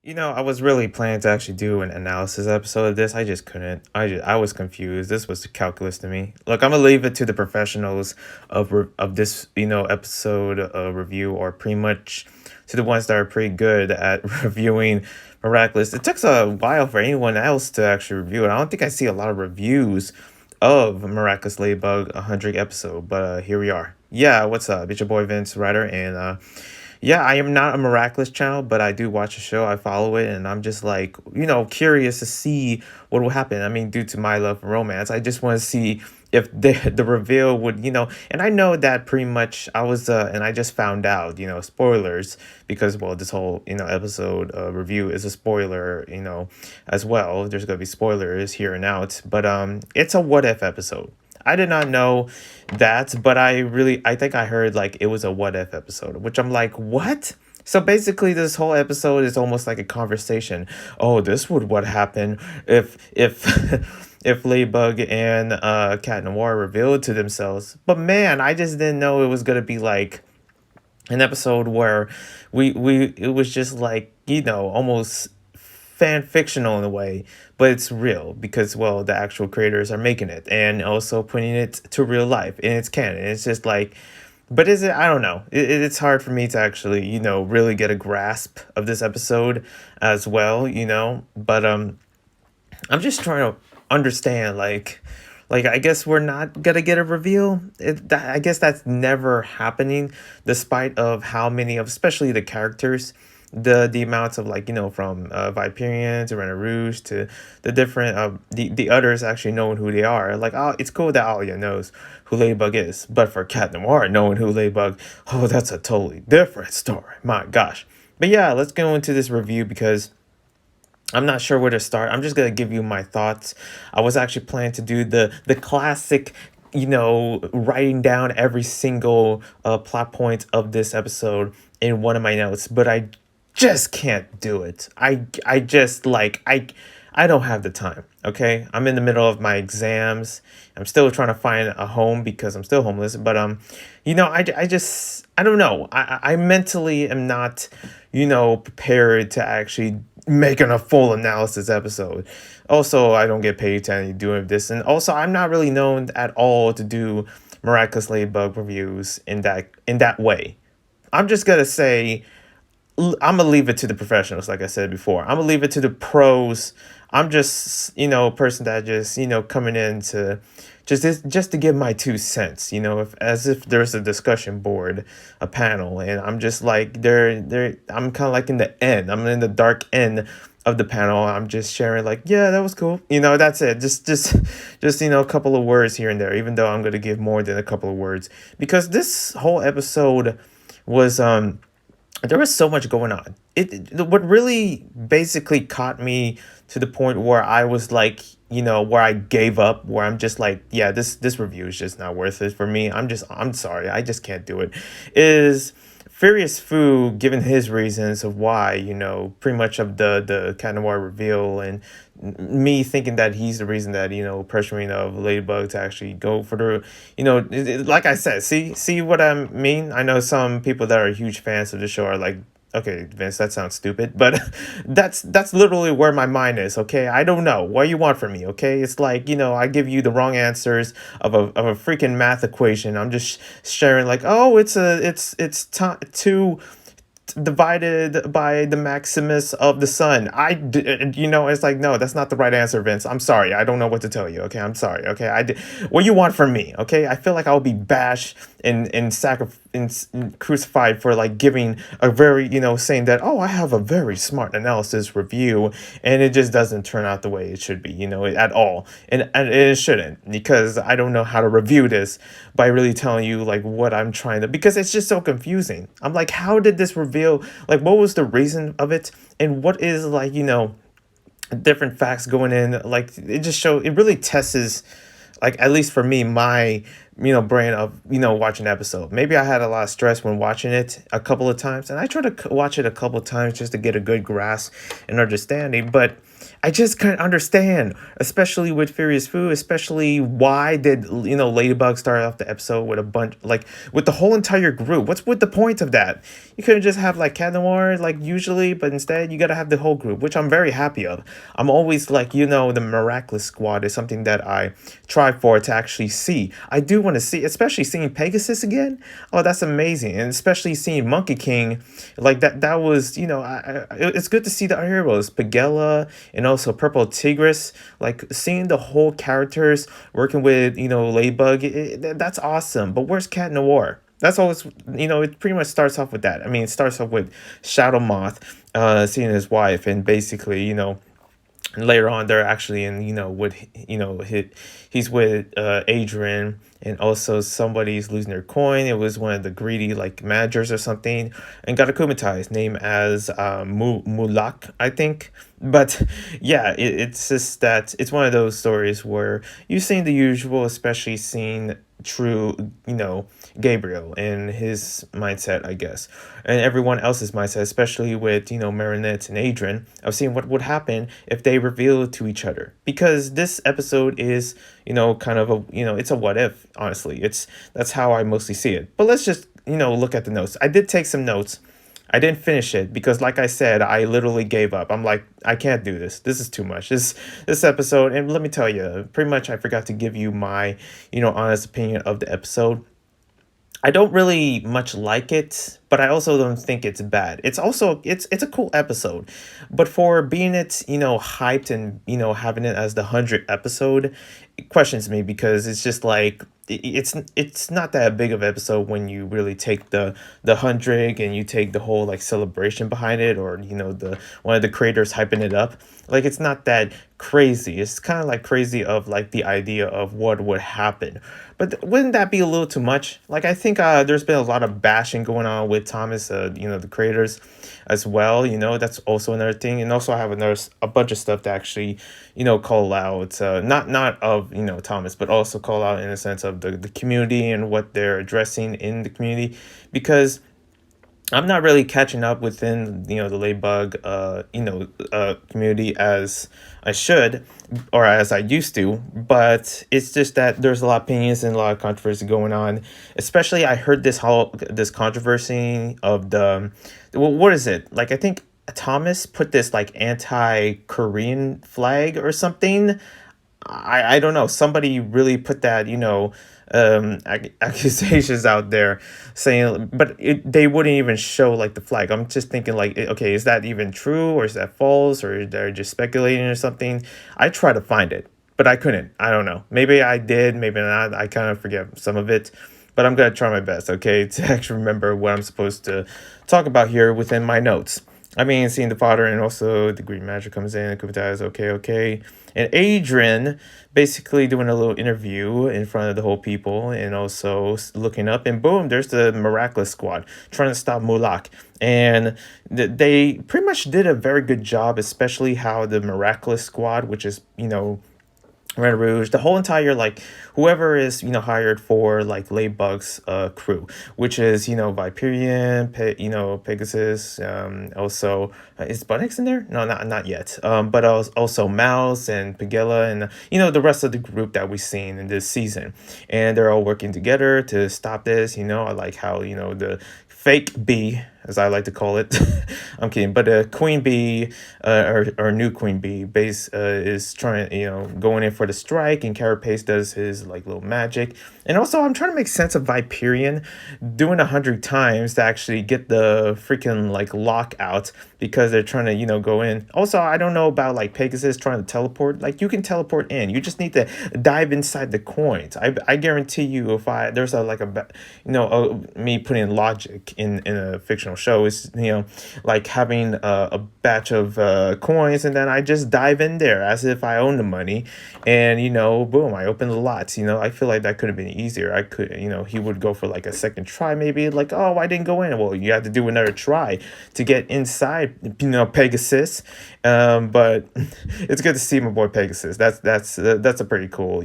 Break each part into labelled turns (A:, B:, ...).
A: I was really planning to actually do an analysis episode of this. I just couldn't. I was confused. This was calculus to me. Look, I'm gonna leave it to the professionals of this, episode review, or pretty much to the ones that are pretty good at reviewing Miraculous. It took a while for anyone else to actually review it. I don't think I see a lot of reviews of Miraculous Ladybug 100 episode, but here we are. Yeah, what's up? It's your boy Vince Ryder, and yeah, I am not a Miraculous channel, but I do watch the show. I follow it, and I'm just like, curious to see what will happen. I mean, due to my love for romance, I just want to see if the reveal would, and I know that pretty much and I just found out, spoilers, because, well, this whole, episode review is a spoiler, as well. There's going to be spoilers here and out, but it's a what if episode. I did not know that, but I think I heard like it was a what if episode, which I'm like, what? So basically, this whole episode is almost like a conversation. Oh, this would what happen if if Ladybug and Cat Noir revealed to themselves. But man, I just didn't know it was gonna be like an episode where we it was just like, almost fan fictional in a way, but it's real because, well, the actual creators are making it and also putting it to real life and it's canon. It's just like, but is it? I don't know. It's hard for me to actually, really get a grasp of this episode as well, But I'm just trying to understand, like I guess we're not gonna get a reveal. I guess that's never happening, despite of how many of, especially the characters, the amounts of, like, from Viperian to Rena Rouge to the different the others actually knowing who they are. Like, oh, it's cool that Alia knows who Ladybug is, but for Cat Noir knowing who Ladybug, oh, that's a totally different story. My gosh. But yeah, let's go into this review because I'm not sure where to start. I'm just gonna give you my thoughts. I was actually planning to do the classic, writing down every single plot point of this episode in one of my notes, but I just can't do it. I just like I don't have the time. Okay, I'm in the middle of my exams. I'm still trying to find a home because I'm still homeless. But I just I don't know. I mentally am not, prepared to actually making a full analysis episode. Also, I don't get paid to doing this, and also I'm not really known at all to do Miraculous Ladybug reviews in that way. I'm just gonna say I'm gonna leave it to the professionals, like I said before. I'm gonna leave it to the pros. I'm just, a person that just, coming in to just to give my 2 cents, if as if there's a discussion board, a panel, and I'm just like I'm kind of like in the end. I'm in the dark end of the panel. I'm just sharing like, yeah, that was cool. That's it. Just a couple of words here and there, even though I'm gonna give more than a couple of words because this whole episode was there was so much going on. What really basically caught me to the point where I was like, where I gave up, where I'm just like, yeah, this review is just not worth it for me. I'm sorry, I just can't do it. Is Furious Fu given his reasons of why, pretty much of the Cat Noir reveal, and me thinking that he's the reason that, pressuring of Ladybug to actually go for the, like I said, see what I mean. I know some people that are huge fans of the show are like, okay, Vince, that sounds stupid, but that's literally where my mind is. Okay, I don't know what you want from me. Okay, it's like, I give you the wrong answers of a freaking math equation. I'm just sharing like, oh, it's 2 divided by the maximus of the sun. It's like, no, that's not the right answer, Vince. I'm sorry. I don't know what to tell you. Okay, I'm sorry. Okay, what you want from me? Okay, I feel like I'll be bashed and crucified for like giving a very, saying that, oh, I have a very smart analysis review, and it just doesn't turn out the way it should be, at all, and it shouldn't, because I don't know how to review this by really telling you like what I'm trying to, because it's just so confusing. I'm like, how did this reveal, like, what was the reason of it, and what is, like, different facts going in, like, it really tests, like, at least for me, brain of watching the episode. Maybe I had a lot of stress when watching it a couple of times, and I tried to watch it a couple of times just to get a good grasp and understanding. But I just couldn't understand, especially with Furious Fu, especially why did Ladybug start off the episode with a bunch, like with the whole entire group? What's with the point of that? You couldn't just have like Cat Noir like usually, but instead you gotta have the whole group, which I'm very happy of. I'm always like, the Miraculous Squad is something that I try for to actually see. I do want to see, especially seeing Pegasus again. Oh, that's amazing, and especially seeing Monkey King, like that. That was, it's good to see the heroes, Pagella, and also Purple Tigress. Like seeing the whole characters working with Ladybug, that's awesome. But where's Cat Noir? That's always, it pretty much starts off with that. I mean, it starts off with Shadow Moth, seeing his wife, and basically, and later on they're actually in with he's with Adrian, and also somebody's losing their coin. It was one of the greedy like managers or something, and got akumatized, named as Mulak, I think. But yeah, it's just that it's one of those stories where you've seen the usual, especially seeing true Gabriel and his mindset, I guess, and everyone else's mindset, especially with Marinette and Adrian, of seeing what would happen if they reveal to each other. Because this episode is kind of a it's a what if. Honestly, that's how I mostly see it. But let's just look at the notes. I did take some notes. I didn't finish it because, like I said, I literally gave up. I'm like, I can't do this. This is too much. This episode, and let me tell you, pretty much, I forgot to give you my honest opinion of the episode. I don't really much like it, but I also don't think it's bad. It's a cool episode, but for being hyped and having it as the 100th episode, it questions me because it's just like it's not that big of an episode when you really take the 100 and you take the whole like celebration behind it, or the one of the creators hyping it up. Like it's not that crazy. It's kind of like crazy of like the idea of what would happen. But wouldn't that be a little too much? Like I think there's been a lot of bashing going on with Thomas, the creators, as well. That's also another thing. And also I have a bunch of stuff to actually, call out. Not of Thomas, but also call out in the sense of the community and what they're addressing in the community, because I'm not really catching up within the Ladybug community as I should, or as I used to. But it's just that there's a lot of opinions and a lot of controversy going on. Especially, I heard this controversy of what is it, like? I think Thomas put this like anti-Korean flag or something. I don't know. Somebody really put that, accusations out there, saying, but they wouldn't even show like the flag. I'm just thinking like, okay, is that even true, or is that false, or they're just speculating or something? I tried to find it, but I couldn't. I don't know. Maybe I did, maybe not. I kind of forget some of it, but I'm gonna try my best, okay, to actually remember what I'm supposed to talk about here within my notes. I mean, seeing the father and also the green magic comes in, Kubita is okay, okay. And Adrian basically doing a little interview in front of the whole people, and also looking up, and boom, there's the Miraculous Squad trying to stop Mulak. And they pretty much did a very good job, especially how the Miraculous Squad, which is, Red Rouge, the whole entire like whoever is hired for like Ladybug's crew, which is Viperian, Pegasus, also is Bunnix in there? No, not yet. But also Mouse and Pagella and the rest of the group that we've seen in this season, and they're all working together to stop this. I like how the fake bee, as I like to call it. I'm kidding, but Queen Bee, or new Queen Bee, base is trying, going in for the strike, and Carapace does his like little magic, and also I'm trying to make sense of Viperian doing 100 times to actually get the freaking like lockout, because they're trying to go in. Also, I don't know about like Pegasus trying to teleport. Like you can teleport in, you just need to dive inside the coins. I guarantee you, if there's a like me putting logic in a fictional show is like having a batch of coins, and then I just dive in there as if I own the money, and boom, I open the lots. I feel like that could have been easier. I could, he would go for like a second try, maybe like, oh, I didn't go in. Well, you have to do another try to get inside Pegasus. But it's good to see my boy Pegasus. That's a pretty cool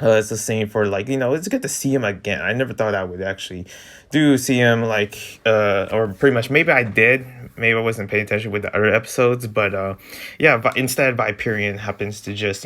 A: it's the same for like, it's good to see him again. I never thought I would actually do see him like or pretty much maybe I did. Maybe I wasn't paying attention with the other episodes, but yeah, but instead Viperion happens to just,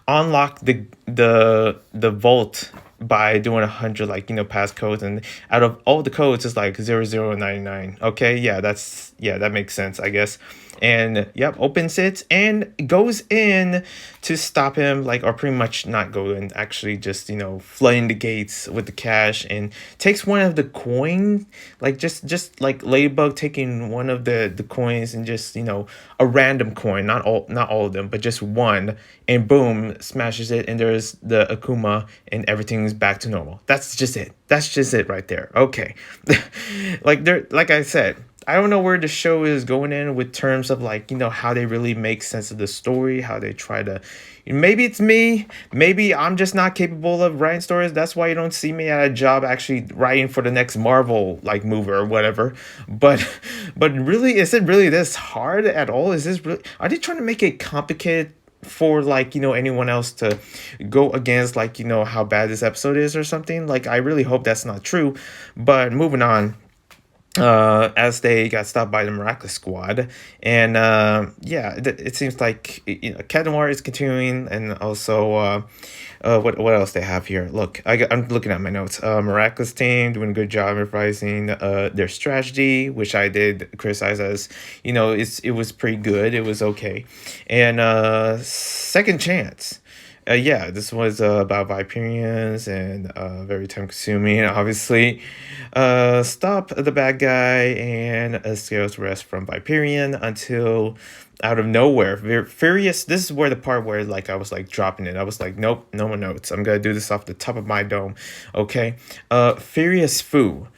A: unlock the vault by doing 100 like, passcodes, and out of all the codes it's like 0099. Okay, yeah, that makes sense, I guess. And yep, opens it and goes in to stop him, like, or pretty much not go in, actually just, flooding the gates with the cash, and takes one of the coin, like just like Ladybug taking one of the coins, and just, a random coin, not all of them, but just one, and boom, smashes it, and there's the Akuma, and everything's back to normal. That's just it right there. Okay. Like I said, I don't know where the show is going in with terms of, like, how they really make sense of the story, how they try to, maybe it's me, maybe I'm just not capable of writing stories. That's why you don't see me at a job actually writing for the next Marvel like movie or whatever. But but really, is it really this hard at all? Is this really, are they trying to make it complicated for, like, anyone else to go against, like, how bad this episode is or something? Like, I really hope that's not true. But moving on, as they got stopped by the Miraculous Squad, and yeah, it seems like, Cat Noir is continuing, and also what else they have here? Look, I'm looking at my notes. Miraculous team doing a good job improvising their strategy, which I did criticize as, it was pretty good, it was okay, and second chance. Yeah, this was about Viperians, and very time consuming, obviously. Stop the bad guy and Scales rest from Viperian until, out of nowhere, Furious. This is where the part where, like, I was like dropping it. I was like, nope, no more notes. I'm gonna do this off the top of my dome. Okay. Furious Fu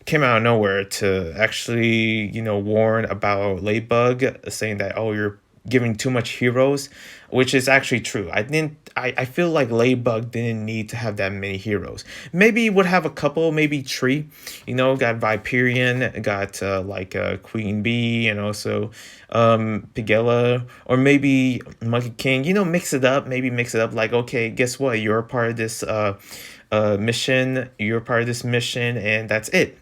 A: came out of nowhere to actually, warn about Ladybug, saying that, oh, you're giving too much heroes, which is actually true. I feel like Ladybug didn't need to have that many heroes. Maybe he would have a couple, maybe three. Got Viperion, got like Queen Bee, and also Pigella, or maybe Monkey King. Mix it up. Maybe mix it up. Like, okay, guess what? You're a part of this mission. You're a part of this mission, and that's it,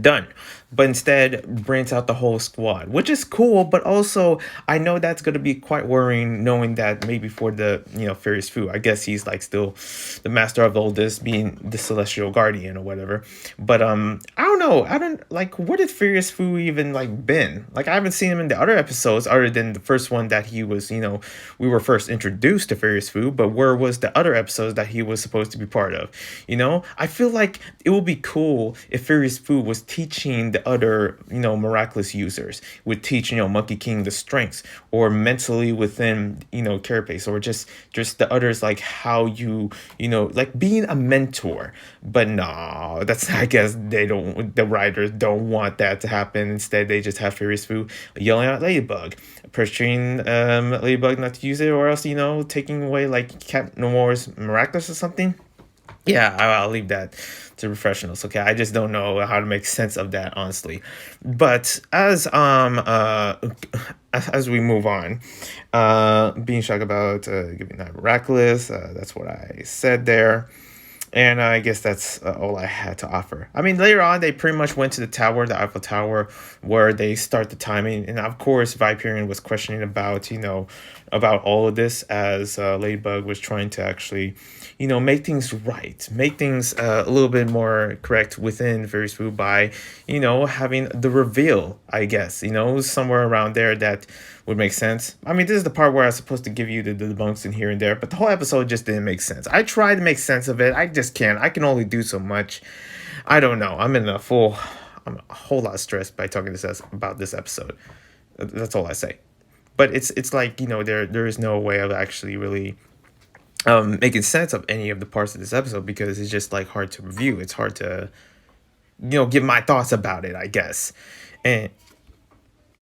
A: done. But instead brings out the whole squad, which is cool, but also I know that's going to be quite worrying, knowing that maybe for the, Furious Fu, I guess he's like still the master of all this, being the celestial guardian or whatever. But I don't know, I don't like, where did Furious Fu even like been? Like, I haven't seen him in the other episodes other than the first one that he was, we were first introduced to Furious Fu, but where was the other episodes that he was supposed to be part of? I feel like it would be cool if Furious Fu was teaching the other, miraculous users, would teach, Monkey King the strengths, or mentally within, Carapace, or just the others, like how you, like being a mentor. But no, that's, I guess the writers don't want that to happen. Instead, they just have Furious Fu yelling at Ladybug, pressuring Ladybug not to use it, or else, taking away like Cat Noir's Miraculous or something. Yeah, I'll leave that to professionals. Okay, I just don't know how to make sense of that, honestly. But as we move on, being shocked about giving that Miraculous, that's what I said there. And I guess that's all I had to offer. I mean, later on, they pretty much went to the tower, the Eiffel Tower, where they start the timing. And of course, Viperion was questioning about, about all of this, as Ladybug was trying to actually, make things right, make things a little bit more correct within Furious Food by, having the reveal, I guess, somewhere around there that would make sense. I mean, this is the part where I was supposed to give you the debunks in here and there, but the whole episode just didn't make sense. I tried to make sense of it. I just can't. I can only do so much. I don't know. I'm a whole lot stressed by talking about this episode. That's all I say. But it's like, there is no way of actually really making sense of any of the parts of this episode, because it's just like hard to review. It's hard to, give my thoughts about it, I guess. And